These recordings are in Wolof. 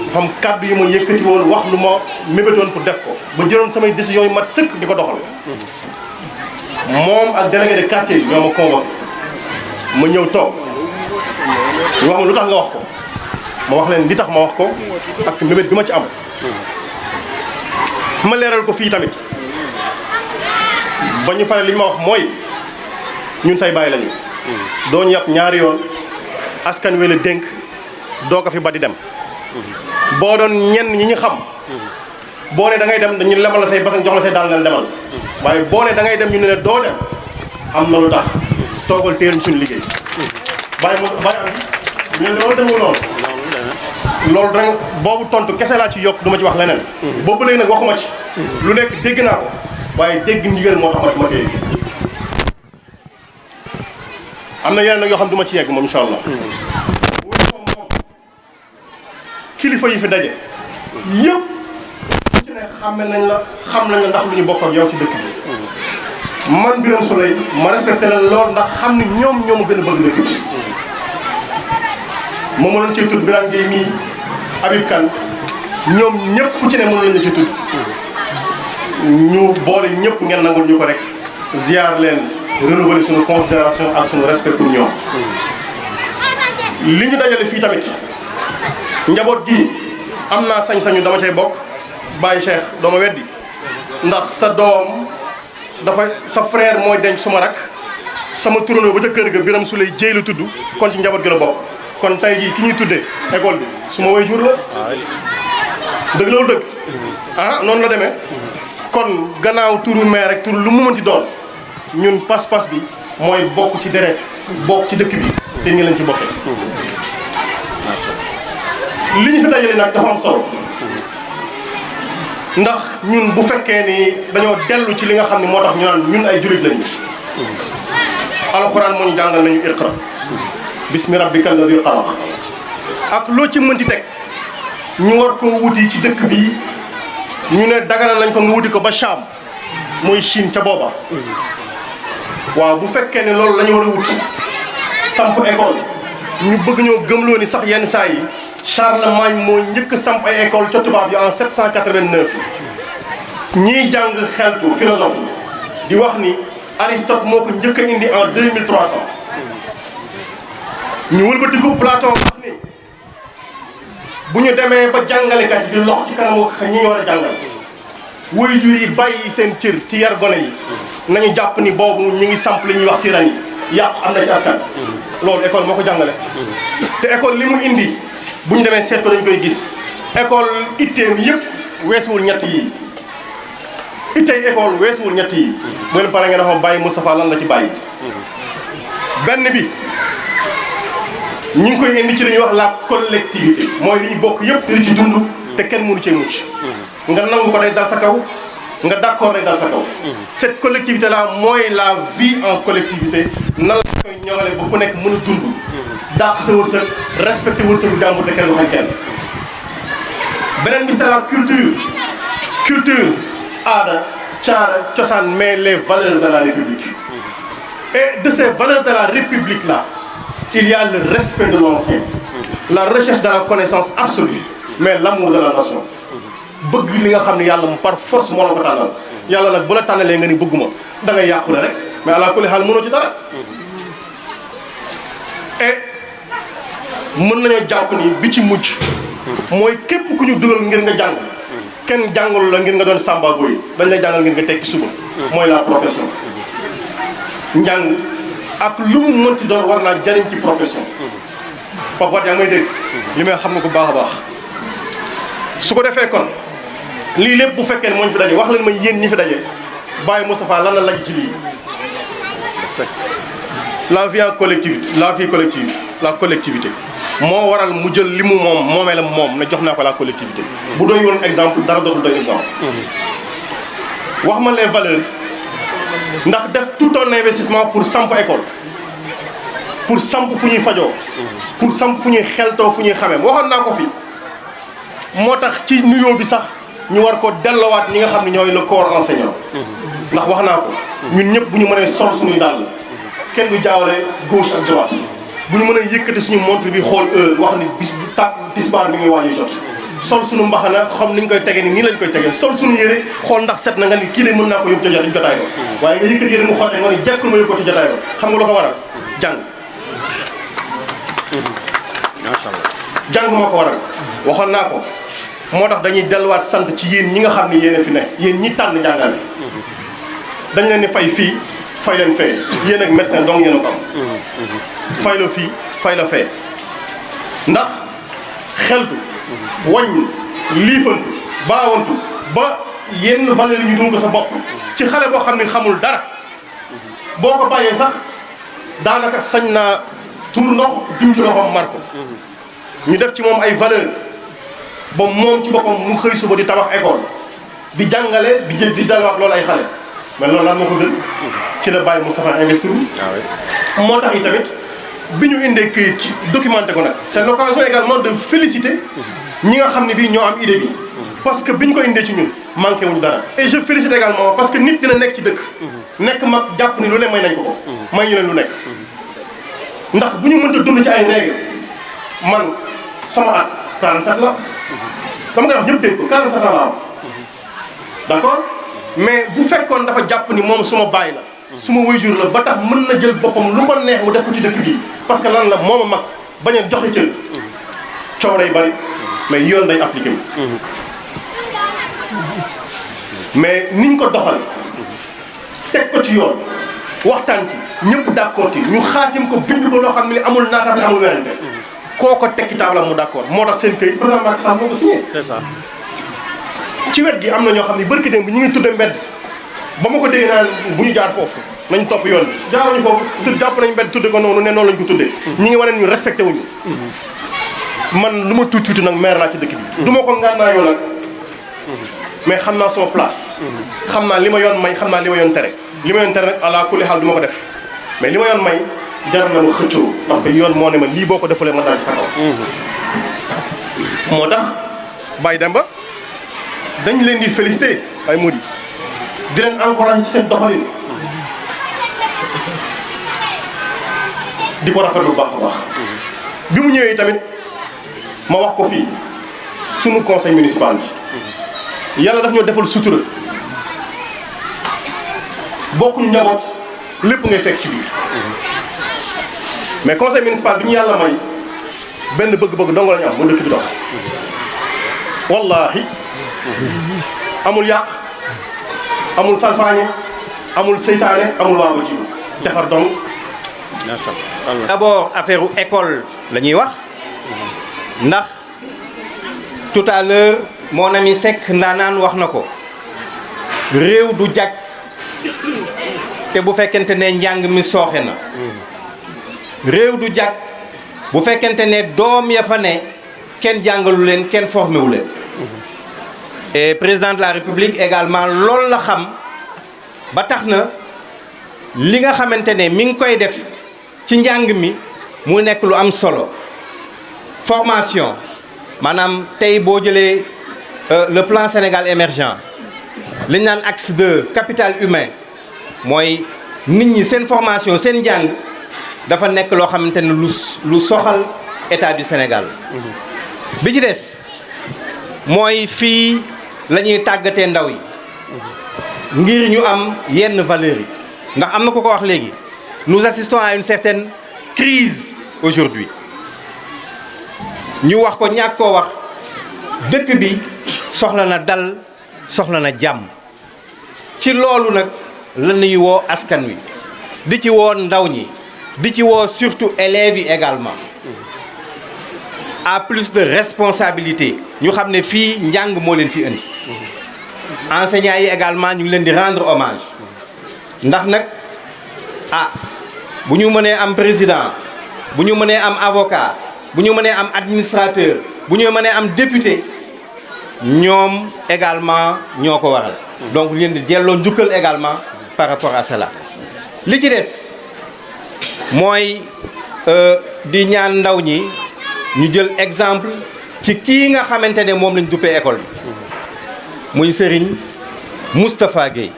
dafa am kàddu yu ma yëkkati woon wax lu ma mébétoon pour def ko ba jëloon samay décisions yu mat sëkk di ko doxal moom ak délégué de quartier yi ñoo ma convoqué ma ñëw toog ñu wax ma lu tax nga wax ko ma wax leen li tax ma wax ko ak mébét bi ma ci am ma leeral ko fii tamit ba ñu pare li ñu ma wax mooy ñun say bàyyi lañu doo ñu yàpp ñaari yoon askan wi la dénk doo ko fi ba di dem boo doon ñenn ñi ñu xam boo ne da ngay dem dañu lemal la say basan jox la say daal leen demal waaye boo ne da ngay dem ñu ne la doo dem am na lu tax toogal téeruñ suñu liggéey bàyyi am ñun loolu demul noonu loolu rek boobu tontu kese laa ci yokk du ma ci wax leneen boobu léegi nag waxuma ci lu nekk dégg naa ko waaye dégg ndigal moo tax ma téye am na yeneen nag yoo xam du ma ci yegg moom incha allah kilifa yi fi daje yëpp ku ci ne xàmme nañ la xam nañ la ndax lu ñu bokk ak yow ci dëkk bi man Birame Souleye ma respecté la lool ndax xam ni ñoom ñoo ma gën a bëgg dëkk bi moom ma doon cee tudd Birane Gueye mii Habib Kane ñoom ñëpp ku ci ne mën nañ la ci tudd ñu boole ñëpp ngeen nangul ñu ko rek ziar leen renouveler suñu considération ak suñu respect pour ñoom li ñu dajale fii tamit njaboot gi am naa sañ-sañu dama cay bokk Baye Cheikh dooma weddi ndax sa doom dafa sa frère mooy denc suma rak sama turandoo ba ca kër ga Birame Souleye Dieye la tudd kon ci njaboot gi la bokk kon tey jii ki ñuy tuddee école bi suma way jur la dëgg loolu dëgg ah noonu la demee kon gannaaw turu maire rek turu lu mu mënti doon ñun pas-pas bi mooy bokk ci deret bokk ci dëkk bi te ñu leen ci bokkee li ñu fi dajale nag dafa am solo ndax ñun bu fekkee ni dañoo dellu ci li nga xam ne moo tax ñu naan ñun ay jullit lañu alxuraan moo ñu jàngal nañu iqra bismi rabbika alladi xalaq ak loo ci mënti teg ñu war koo wuti ci dëkk bi ñu ne dagana nañ ko nga wuti ko ba Cham mooy Chine ca booba waaw bu fekkee ne loolu la ñu war a wut samp école ñu bëgg ñoo gëmloo ni sax yenn saa yi Charlemagne moo njëkk samp ay école ca tubaab yi en 789 ñiy jàng xeltu philosophie di wax ni Aristote moo ko njëkk a indi en 2300 ñu wëlbatiku Platon wax ni bu ñu demee ba jàngalekat yi di lox ci kanamu ñi war a jàngal waajur yi bàyyi seen cër ci yar gone yi nañu jàpp ni boobu ñu ngi samp li ñuy wax tyrannie yàqu am na ci askan loolu école moo ko jàngale te école li mu indi bu ñu demee seet ko dañu koy gis école itteem yëpp weesuwul ñett yi ittey école weesuwul ñett yi bu leen pare ngeen xam bàyyi Moustapha lan la ci bàyyi benn bi ñu ngi koy indi ci li ñuy wax la collectivité mooy li ñu bokk yëpp di ci dund te kenn mënu cee mucc nga nangu ko day dal sa kaw nga d'accord day dal sa kaw cette collectivité là mooy la vie en collectivité nan la koy ñoŋale ba ku nekk mën a dund dàq sa wërsëg respecté wërsëgu jàmbur te kenn du xañ kenn beneen bi c'est la culture aada caada cosaan mais les valeurs de la république et de ces valeurs de la république là il y a le respect de l'ancien la recherche de la connaissance absolue mais l'amour de la nation bëgg li nga xam ne yàlla mu par force moo la ko tànnal yàlla nag bu la tànnalee nga ni bëgguma da ngay yàqule rek mais àla kulli xaal mënoo ci dara et mën nañoo jàpp ni bi ci mujj mooy képp ku ñu dugal ngir nga jàng kenn jàngalu la ngir nga doon sàmba boy dañ lay jàngal ngir nga tekki suba mooy la profession njàng ak lu mu mënti doon war naa jariñ ci profession Pape Wade yaa ngi may dégg li may xam nga ko baax a baax su ko defee kon lii lépp bu fekkee ne moo ñu fi daje wax leen ma yéen ñi fi daje Baye Moustapha lan la laj ci lii la vie en collectivité la vie collective la collectivité moo waral mu jël li mu moom moomee la moom ne jox naa ko la collectivité bu doy woon exemple dara dootul doy exemple wax ma les valeurs ndax def tout un investissement pour samp école pour samp fu ñuy fajoo pour samp fu ñuy xeltoo fu ñuy xamee waxoon naa ko fi moo tax ci nuyoo bi sax ñu war ko dellowaat ñi nga xam ne ñooy le corps enseignant ndax wax naa ko ñun ñëpp bu ñu mënee sol suñuy dàll kenn du jaawale gauche ak droite bu ñu mënee yëkkati suñu montre bi xool heure wax ni bis bu tàkk tisbaar mi ngi waaj a jot sol suñu mbaxana xam ni ñu koy tegee nii lañ koy tegee sol suñu yére xool ndax set na nga ni kii de mën naa ko yóbbu ca jotaay ba waaye nga yëkkat yére mu xool nga ni jekkul ma yóbbu ko ci jotaay ba xam nga lu ko waral jàng macha allah jàng moo ko waral waxoon naa ko moo tax dañuy delluwaat sant ci yéen ñi nga xam ni yéen a fi ne yéen ñi tànn jàngale dañ leen ni fay fii fay leen fee yéen ak médecin donc yéen a ko am fay la fii fay la fee ndax xeltu wàññ liifantu baawantu ba yenn valeur yi ñu dund ko sa bopp ci xale boo xam ne xamul dara boo ko bàyyee sax daanaka sañ naa tur ndox diw ci loxoom mar ko ñu def ci moom ay valeur ba moom ci boppam mu xëy suba di tabax école di jàngale di dalwaat loolu ay xale mais loolu lan moo ko gën ci la bàyyi Moustapha investir moo tax i tamit bi ñu indee këyit documenté ko nag c'est l'occasion également de féliciter ñi nga xam ne bii ñoo am idée bi parce que bi ñu ko indee ci ñun manqué wuñu dara et je félicite également parce que nit dina nekk ci dëkk nekk mag jàpp ni lu ne may nañ ko ko may ñu leen lu nekk ndax bu ñu mënta dund ci ay règle man sama at 47 la dama koy wax ñëpp dégg ko 47 la am d'accord mais bu fekkoon dafa jàpp ni moom suma baay la suma waajur la ba tax mën na jël boppam lu ko neex mu def ko ci dëkk bii parce que lan la moom a mag bañ a joxe cër coow day bari mais yoon day appliqué wu mais niñ ko doxale teg ko ci yoon waxtaan ci ñëpp d'accord ci ñu xaatim ko bind ko loo xam ne amul naatable amul werante koo ko teg ci table mu d'accord moo tax seen këyit président Macky Sall moo ko signé. c'est ça. ci wet gi am na ñoo xam ne barki démb ñu ngi tudde mbedd ba ma ko déggee naan bu ñu jaar foofu nañ topp yoon bi jaaruñu foofu jàpp nañ mbedd tudde ko noonu ne noonu lañ ko tuddee ñi ngi wane ñu respecté wuñu man lu ma tuuti nag maire laa ci dëkk bi du ma ko ngànnaayoo nag mais xam naa sama place xam naa li ma yoon may xam naa li ma yoon tere li ma yoon tere nag ala kulli xaal du ma ko def mais li ma yoon may jar na ma xëccoo parce que yoon moo ne ma lii boo ko defulee ma dal ci sa kaw moo tax Baye Demba dañ leen di félicité ay Mody di leen encouragé ci seen doxalin di ko rafetlu bu baax a baax bi mu ñëwee tamit ma wax ko fii sunu conseil municipal bi yàlla daf ñoo defal sutura bokkuñu njaboot lépp ngay fekk ci biir mais conseil municipal bi ñu yàlla may benn bëgg-bëgg dong la ñu am mu dëkk bi dox wallahi amul yàq amul salfaañe amul seytaane amul waaw ji defar dong. d'abord affaire école la ñuy wax ndax tout à l'heure mon ami Seck ndaanaan wax na ko réew du jag te bu fekkente ne njàng mi sooxe na réew du jag bu fekkente ne doom ya fa ne kenn jàngalu leen kenn formé wu leen et président de la République également loolu la xam ba tax na li nga xamante ne mi ngi koy def ci njàng mi mu nekk lu am solo formation maanaam tey boo jëlee le plan Sénégal émergent li ñu naan axe de capital humain mooy nit ñi seen formation seen njàng dafa nekk loo xamante ne lu soxal état du Sénégal bi ci des mooy fii la ñuy tàggatee ndaw yi ngir ñu am yenn valeurs yi ndax am na ko ko wax léegi nous assistons à une certaine crise aujourd'hui ñu wax ko ñàkk koo wax dëkk bi soxla na dal soxla na jàmm ci loolu nag la ñuy woo askan wi di ci woo ndaw ñi di ci woo surtout élèves yi également à plus de responsabilité ñu xam ne fii njàng moo leen fi indi enseignants yi également ñu ngi leen di rendre hommage ndax nag bu ñu mënee am président bu ñu mënee am avocat bu ñu mënee am administrateur bu ñu mënee am député ñoom également ñoo ko waral donc leen di delloo njukkal également par rapport à cela li ci des mooy di ñaan ndaw ñi ñu jël exemple ci kii nga xamante ne moom lañ duppee école bi muy Serigne Moustapha Guèye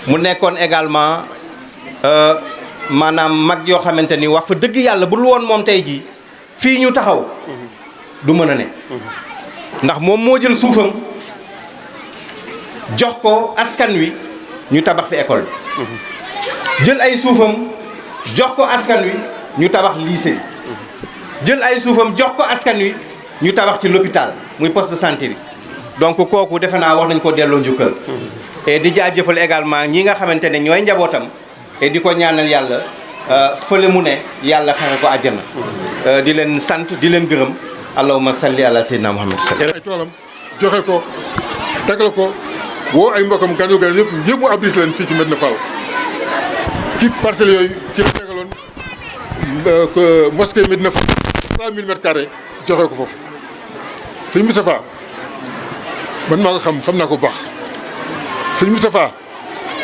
mu nekkoon également maanaam mag yoo xamante ni wax fa dëgg yàlla bu lu woon moom tey jii fii ñu taxaw du mën a ne ndax moom moo jël suufam jox ko askan wi ñu tabax fi école bi jël ay suufam jox ko askan wi ñu tabax lycée bi jël ay suufam jox ko askan wi ñu tabax ci l'hôpital muy poste de santé bi donc kooku defe naa wax nañ ko delloo njukkal et di jaajëfal également ñi nga xamante ne ñooy njabootam et di ko ñaanal yàlla fële mu ne yàlla xare ko àjjana di leen sant di leen gërëm allahumma salli ala sayyidina muhammad ay toolam joxe ko tegal ko woo ay mbokkam gàncax gi yëpp mu abrité leen fii ci Médina Fall ci parcelles yooyu ci la tegaloon mosquée Médina Fall 3000 mètres carrés joxe ko foofu. sëñ Moustapha man maa ko xam naa ko bu baax sëñ Moustapha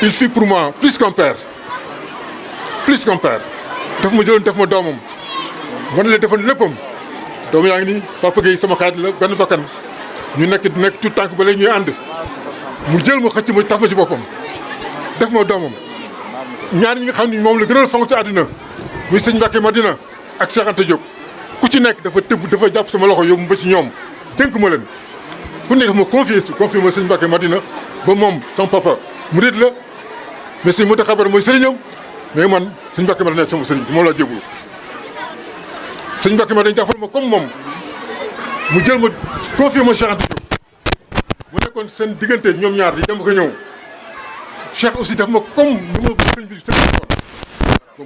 il fut pour moi plus qu'un père daf ma jëloon def ma doomam man la defoon léppam. doomu yaa ngi nii Papa Gueye sama xarit la benn bakkan ñu nekk tout tànk ba léegi ñuy ànd mu jël ma xëcc ma taf ma ci boppam def ma doomam ñaar ñi nga xam ni moom la gënoon fonk ci àddina muy sëñ Mbacke Madina ak Cheikh Anta Diop ku ci nekk dafa jàpp sama loxo yóbbu ba ci ñoom dénk ma leen ku nekk dafa ma confié ma sëñ Mbacke Madina ba moom sama papa mu réet la mais sëñ Mouta Xabar mooy sëriñam mais man sëñ Mbacke Madina sama sëriñ moom laa jébul sëñ Mbacke ma dañ jàppal ma comme moom mu jël ma confié ma Cheikh Anta Diop mu nekkoon seen diggante ñoom ñaar di dem ko ñëw Cheikh aussi daf ma comme ni ma sëñ bi sëñ bi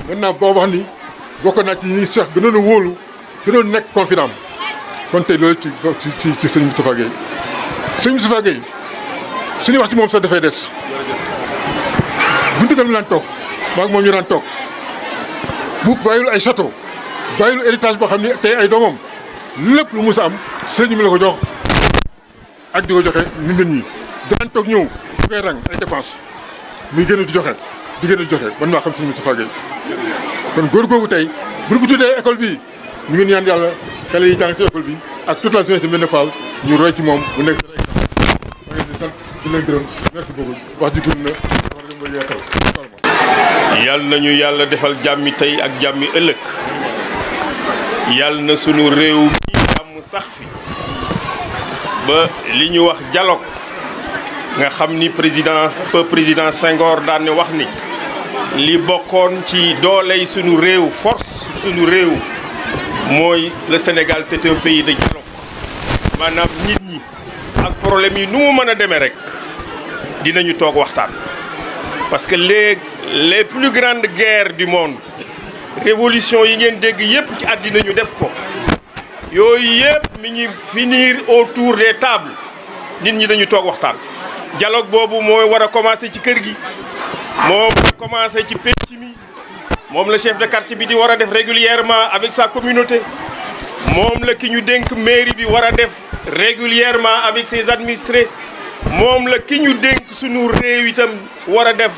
mën naa wax ni bokk naa ci ñi Cheikh gënoon a wóolu gënoon nekk confident kon tey loolu ci sëñ Moustapha Gueye sëñ Moustapha Gueye suñuy wax ci moom sax dafay des buntu kër mi daan toog maa ngi moom ñu daan toog bu bàyyil ay château bàyyil héritage boo xam ne tey ay doomam lépp lu mus a am sëñ mi la ko jox ak di ko joxe nit ñi daan toog ñëw bu koy rang ay dépense muy gën a di joxe man maa xam sëñ Moustapha Gueye kon góor googu tey bu ñu ko tuddee école bi ñu ngi ñaan yàlla xale yi jàng ci école bi ak toute la jeunesse de Médina Fall ñu roy ci moom bu nekk seen exemple ma ngi leen di sant di leen gërëm merci beaucoup wax ji gudd na war dem ba yeetal yal nañu yàlla defal jàmmi tey ak jàmmi ëllëg yal na sunu réew mi jàmm sax fi ba li ñu wax dialogue nga xam ni président Senghor daan ne wax ni li bokkoon ci dooley sunu réew force sunu réew mooy le Sénégal c'est un pays de dialogue maanaam nit ñi ak problème yi nu mu mën a demee rek dinañu toog waxtaan parce que les plus grandes guerres du monde révolution yi ngeen dégg yépp ci àddina ñu def ko yooyu yépp mi ngi finir autour des tables nit ñi dañu toog waxtaan dialogue boobu mooy war a commencer ci kër gi moo war a commencer ci penc mi moom la chef de quartier bi di war a def régulièrement avec sa communauté moom la ki ñu dénk mairie bi war a def régulièrement avec ses administrés moom la ki ñu dénk sunu réew itam war a def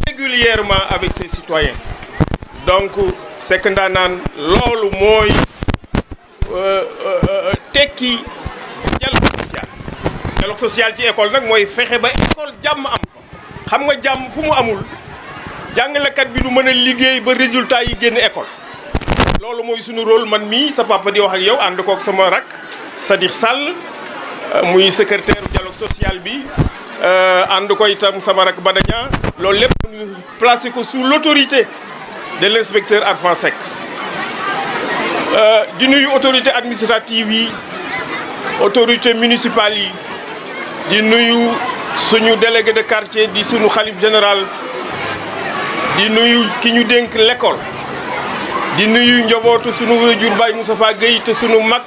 régulièrement avec ses citoyens donc Seck Ndanane loolu mooy tekki dialogue social ci école nag mooy fexe ba école jàmm am fa xam nga jàmm fu mu amul jàngalekat bi du mën a liggéey ba résultat yi génn école loolu mooy sunu rôle man mii sa papa di wax ak yow ànd kook sama rak Sadikh Sall muy secrétaire dialogue social bi ànd ko itam sama rak Badaña loolu lépp ñu placé ko sous l'autorité de l'inspecteur Arfan Seck di nuyu autorité administrative yi autorité municipale yi di nuyu suñu délégué de quartier di suñu xalif général di nuyu ki ñu dénk l'école di nuyu njabootu suñu wéjur Baye Moustapha Gueye te suñu mag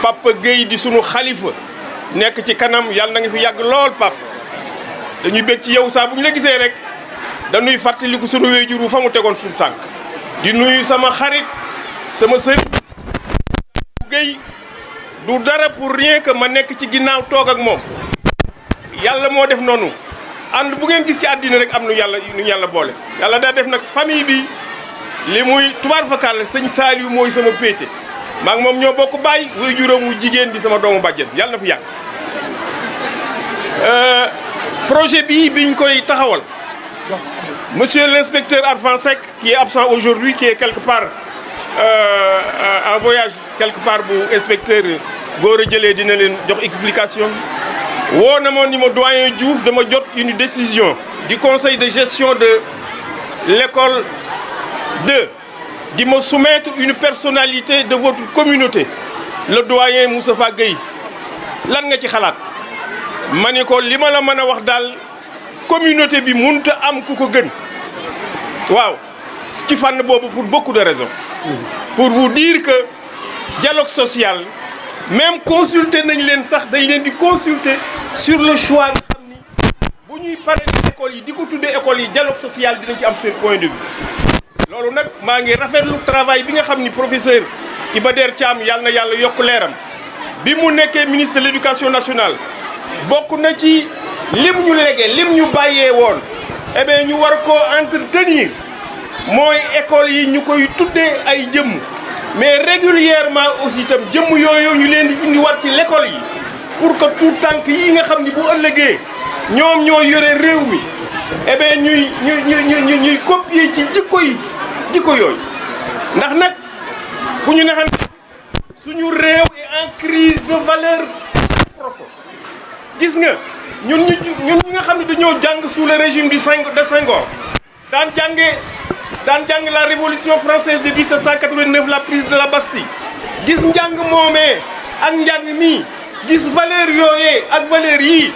Papa Gueye di suñu xalifa nekk ci kanam yàlla na nga fi yàgg lool Papa dañuy bég ci yow saa bu ñu la gisee rek dañuy fàttaliku suñu wéjur wu fa mu tegoon suñu tànk di nuyu sama xarit sama sëriñ Gueye du dara pour rien que ma nekk ci ginnaaw toog ak moom yàlla moo def noonu ànd bu ngeen gis ci àddina rek am nu yàlla boole yàlla daa def nag famille bi li muy tubaar fakal sëñ Saliou mooy sama péete maa ngi moom ñoo bokk baay way juróom wu jigéen di sama doomu bàjjen yàlla na fi yàgg projet bii biñ koy taxawal monsieur l'inspecteur Arfan Seck qui est absent aujourd'hui qui est quelque part en voyage quelque part bu inspecteur Gora jëlee dina leen jox explication woo na ma ni ma doyen Diouf dama jot une décision du conseil de gestion de l'école 2 di me soumettre une personnalité de votre communauté le doyen Moustapha Gueye lan nga ci xalaat ma ni ko li ma la mën a wax daal communauté bi mënut a am ku ko gën waaw ci fànn boobu pour beaucoup de raisons pour vous dire que dialogue social même consulter nañ leen sax dañ leen di consulter sur le choix nga xam ni bu ñuy pare école yi di ko tuddee école yi dialogue social dinañ ci am seen point de vue loolu nag maa ngi rafetlu travail bi nga xam ni professeur Iba Der Thiam yàlla na yàlla yokk leeram bi mu nekkee ministre de l'éducation nationale bokk na ci lim ñu légué lim ñu bàyyee woon eh bien ñu war koo entretenir mooy école yi ñu koy tuddee ay jëmm mais régulièrement aussi itam jëmm yooyu ñu leen di indiwaat ci l'école yi pour que tout tànk yi nga xam ni bu ëllëgee ñoom ñoo yore réew mi eh bien ñuy copier ci jikko yooyu ndax nag bu ñu neexan suñu réew est en crise de valeur profonde gis nga ñun ñi nga xam ne dañoo jàng sous le régime de Senghor daan jàng la révolution française de 1789 la prise de la Bastille gis njàng moomee ak njàng mii gis valeur yooyee ak valeur yii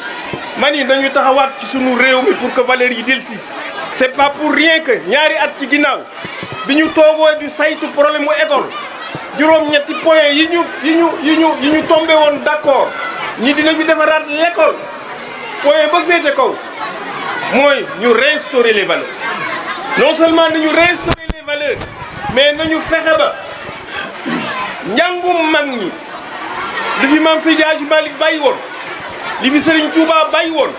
man yi dañu taxawaat ci sunu réew mi pour que valeur yi dellusi c'est pas pour rien que ñaari at ci ginnaaw bi ñu toogoo di saytu problème mu école juróom-ñetti point yi ñu tombé woon d'accord ñi dinañu defaraat l'école point ba féete kaw mooy ñu réinstaurer les valeurs non seulement nañu réinstaurer les valeurs mais nañu fexe ba njàngum mag ñi li fi maam Seydi Hadji Malick bàyyi woon li fi Serigne Touba bàyyi woon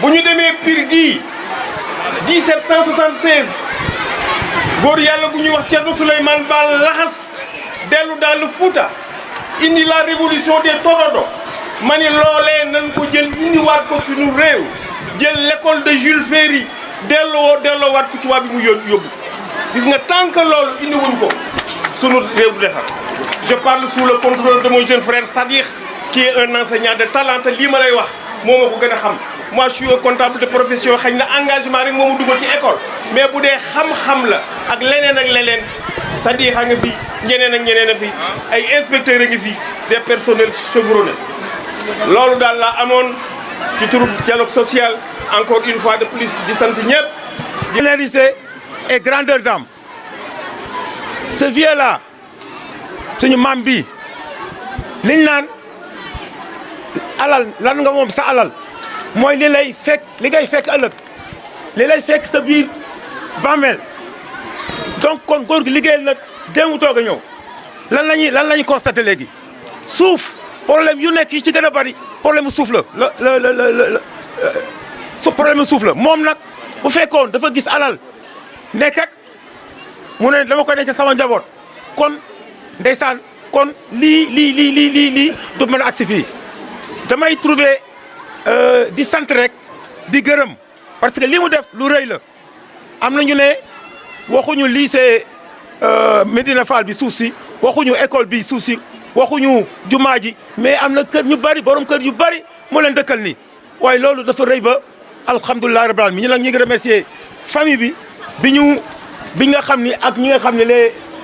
bu ñu demee Pire gii 1776 góor yàlla gu ñuy wax Thierno Souleymane Baal laxas dellu daal Fouta indi la révolution des Torodo ma ni loolee nañ ko jël indiwaat ko suñu réew jël l'école de Jules Ferry delloowaat ko tubaab bi mu yóbbu gis nga tant que loolu indiwuñ ko sunu réew du defar je parle sous le contrôle de mon jeune frère Sadikh qui est un enseignant de talent te lii ma lay wax moo ma ko gën a xam moi je suis un comptable de profession xëy na engagement rek moo ma dugal ci école mais bu dee xam-xam la ak leneen Sadikh a nga fi ñeneen ak ñeneen a fi ay inspecteurs a ngi fi des personnels chevronnés loolu daal la amoon ci turu dialogue social encore une fois de plus di sant ñëpp. Générosité et grandeur d'âme ce vieux là suñu maam bi liñ naan alal lan nga moom sa alal mooy li ngay fekk ëllëg li lay fekk sa biir bàmmeel donc kon góor gi liggéeyal na démb toog a ñëw lan lañuy constaté léegi suuf problème yu nekk yi ci gën a bari problème mu suuf la problème mu suuf la moom nag bu fekkoon dafa gis alal nekkat mu ne dama koy denc sama njaboot kon ndeysaan kon lii du mën a agsi fii damay trouver di sant rek di gërëm parce que li mu def lu rëy la am na ñu ne waxuñu lycée Médina Fall bi suuf si waxuñu école bi suuf si waxuñu jumaa ji mais am na kër ñu bari borom kër yu bari moo leen dëkkal nii waaye loolu dafa rëy ba alhamdulilah rabbil alamin ñu nag ñu ngi remercier famille bi nga xam ni ak ñi nga xam ne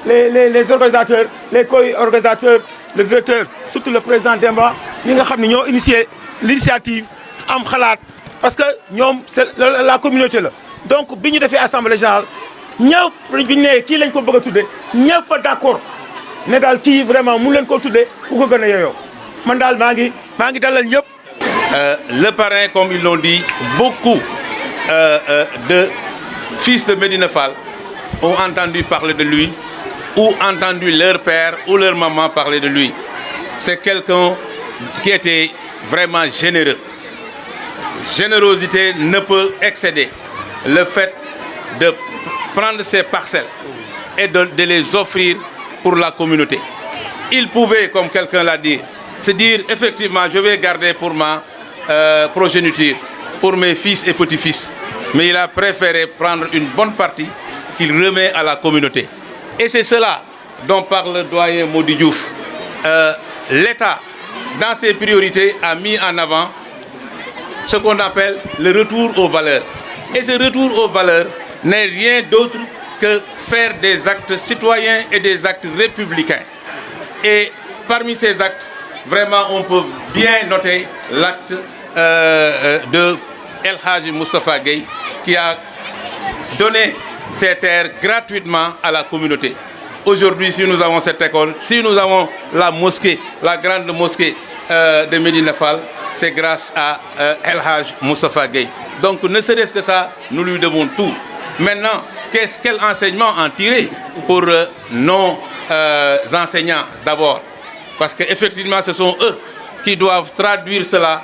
les organisateurs les co-organisateurs le directeur surtout le président Demba ñi nga xam ne ñoo initié l'initiative am xalaat parce que ñoom c'est la communauté la donc bi ñu defee assemblée générale ñëpp bi ñu nee kii lañ ko bëgg a tuddee ñëpp a d'accord ne daal kii vraiment mun leen koo tuddee ku ko gën a yeyoo man daal maa ngi dalal ñëpp. Le parrain, comme ils l'ont dit, beaucoup de fils de Médina Fall ont entendu parler de lui ou entendu leur père ou leur maman parler de lui. C'est quelqu'un qui était vraiment généreux. Générosité ne peut excéder le fait de prendre ses parcelles et de les offrir pour la communauté. Il pouvait, comme quelqu'un l'a dit, se dire effectivement je vais garder pour ma progéniture, pour mes fils et petits-fils. Mais il a préféré prendre une bonne partie qu'il remet à la communauté. Et c'est cela dont parle le doyen Mody Diouf, l'État, dans ses priorités, a mis en avant ce qu'on appelle le retour aux valeurs. Et ce retour aux valeurs n'est rien d'autre que faire des actes citoyens et des actes républicains. Et parmi ces actes, vraiment, on peut bien noter l'acte de El Hadji Moustapha Gueye, qui a donné ces terres gratuitement à la communauté. Aujourd'hui, si nous avons cette école, si nous avons la mosquée, la grande mosquée de Médina Fall, c'est grâce à El Hadji Moustapha Gueye. Donc, ne serait-ce que ça, nous lui devons tout. Maintenant, quel enseignement en tirer pour nos enseignants d'abord? Parce qu'effectivement, ce sont eux qui doivent traduire cela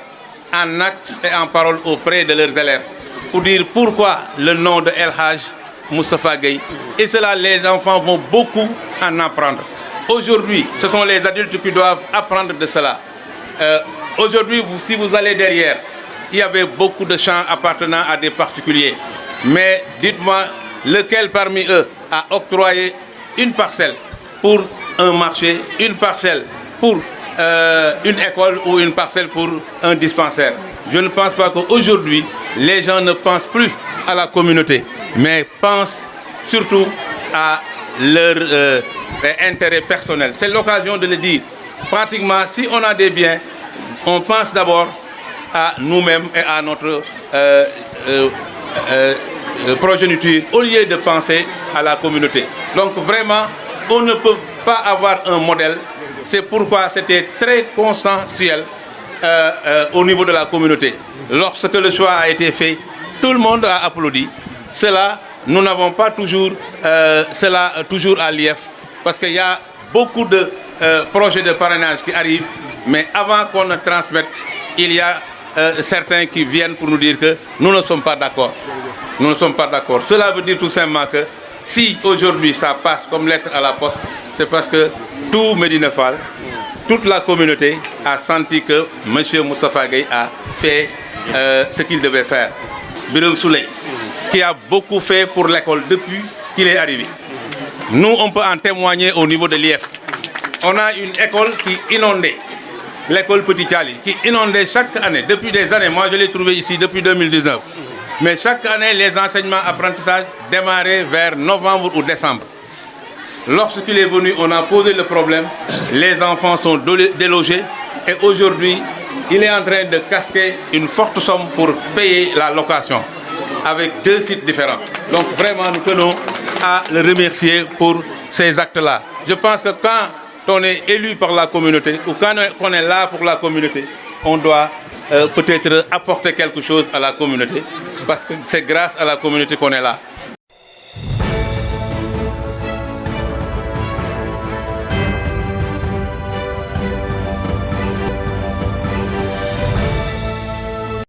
en actes et en paroles auprès de leurs élèves, pour dire pourquoi le nom de El Hadji Moustapha Gueye. Et cela, les enfants vont beaucoup en apprendre. Aujourd'hui, ce sont les adultes qui doivent apprendre de cela. Aujourd'hui, si vous allez derrière, il y avait beaucoup de champs appartenant à des particuliers. Mais dites-moi, lequel parmi eux a octroyé une parcelle pour un marché, une parcelle pour une école ou une parcelle pour un dispensaire? Je ne pense pas qu'aujourd'hui, les gens ne pensent plus à la communauté, mais pensent surtout à leur intérêt personnel. C'est l'occasion de le dire. Pratiquement, si on a des biens, on pense d'abord à nous-mêmes et à notre progéniture, au lieu de penser à la communauté. Donc vraiment, on ne peut pas avoir un modèle. C'est pourquoi c'était très consensuel au niveau de la communauté. Lorsque le choix a été fait, tout le monde a applaudi. Cela, nous n'avons pas toujours cela toujours à l'IEF, parce qu'il y a beaucoup de projets de parrainage qui arrivent, mais avant qu'on ne transmette, il y a certains qui viennent pour nous dire que nous ne sommes pas d'accord. Nous ne sommes pas d'accord. Cela veut dire tout simplement que si aujourd'hui ça passe comme lettre à la poste, c'est parce que tout Médina Fall, toute la communauté a senti que M. Moustapha Gueye a fait ce qu'il devait faire. Birame Souleye, qui a beaucoup fait pour l'école depuis qu'il est arrivé. Nous, on peut en témoigner au niveau de l'IEF. On a une école qui inondait, l'école Petit Thiali, qui inondait chaque année, depuis des années. Moi, je l'ai trouvé ici depuis 2019. Mais chaque année, les enseignements apprentissages démarraient vers novembre ou décembre. Lorsqu'il est venu, on a posé le problème. Les enfants sont délogés. Et aujourd'hui, il est en train de casquer une forte somme pour payer la location avec 2 sites différents. Donc vraiment, nous tenons à le remercier pour ces actes-là. Je pense que quand on est élu par la communauté ou quand on est là pour la communauté, on doit peut-être apporter quelque chose à la communauté, parce que c'est grâce à la communauté qu'on est là.